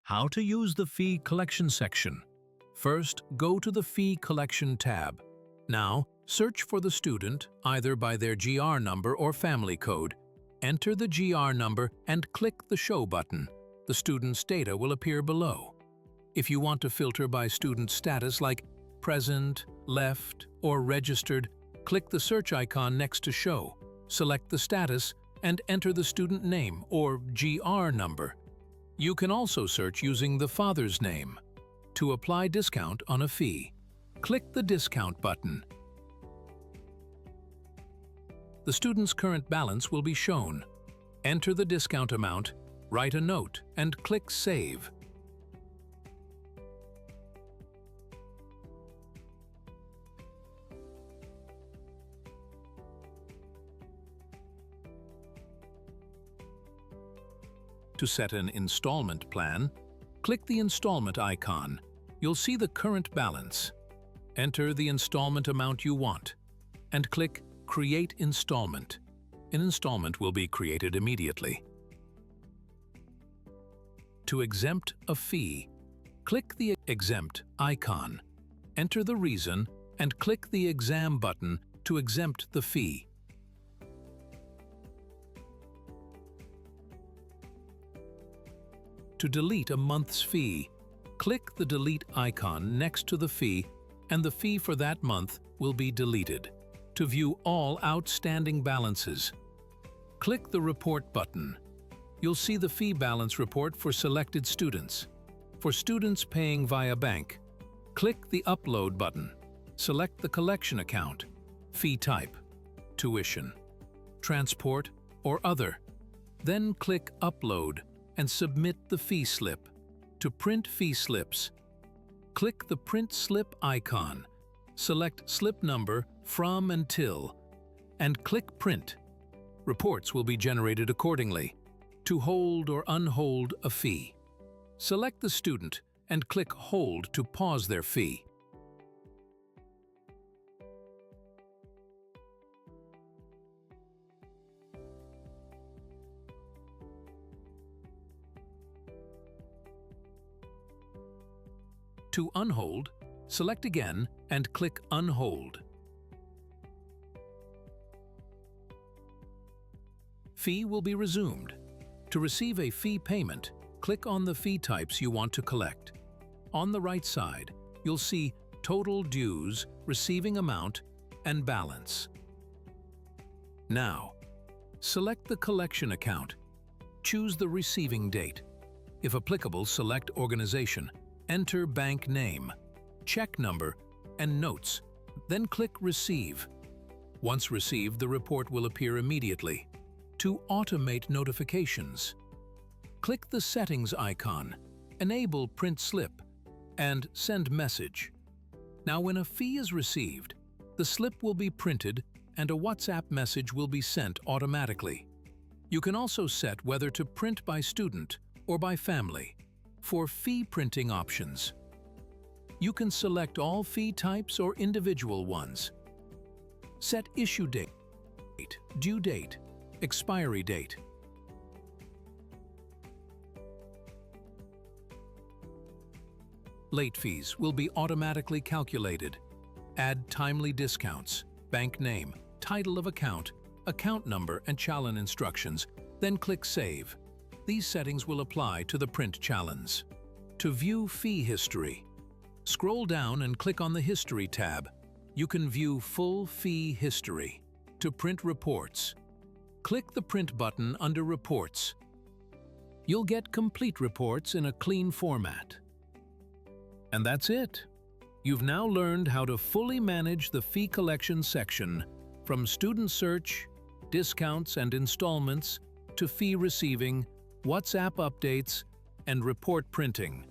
How to use the Fee Collection section. First, go to the Fee Collection tab. Now, search for the student either by their GR number or family code. Enter the GR number and click the Show button. The student's data will appear below. If you want to filter by student status like present, left, or registered, click the search icon next to Show. Select the status and enter the student name or GR number. You can also search using the father's name. To apply discount on a fee, click the Discount button. The student's current balance will be shown. Enter the discount amount, write a note, and click Save. To set an installment plan, click the installment icon. You'll see the current balance. Enter the installment amount you want and click Create Installment. An installment will be created immediately. To exempt a fee, click the Exempt icon. Enter the reason and click the Exam button to exempt the fee. To delete a month's fee, click the Delete icon next to the fee and the fee for that month will be deleted. To view all outstanding balances, click the Report button. You'll see the fee balance report for selected students. For students paying via bank, click the Upload button. Select the collection account, fee type, tuition, transport, or other. Then click Upload and submit the fee slip. To print fee slips, click the Print Slip icon. Select slip number from until and click Print. Reports will be generated accordingly. To hold or unhold a fee, select the student and click Hold to pause their fee. To unhold, select again and click Unhold. Fee will be resumed. To receive a fee payment, click on the fee types you want to collect. On the right side, you'll see Total Dues, Receiving Amount, and Balance. Now, select the collection account. Choose the receiving date. If applicable, select Organization. Enter bank name, check number, and notes, then click Receive. Once received, the report will appear immediately. To automate notifications, click the Settings icon, enable Print Slip, and Send Message. Now when a fee is received, the slip will be printed and a WhatsApp message will be sent automatically. You can also set whether to print by student or by family. For fee printing options, you can select all fee types or individual ones. Set issue date, due date, expiry date. Late fees will be automatically calculated. Add timely discounts, bank name, title of account, account number, and challan instructions, then click Save. These settings will apply to the print challans. To view fee history, scroll down and click on the History tab. You can view full fee history. To print reports, click the Print button under Reports. You'll get complete reports in a clean format. And that's it. You've now learned how to fully manage the fee collection section, from student search, discounts and installments, to fee receiving, WhatsApp updates, and report printing.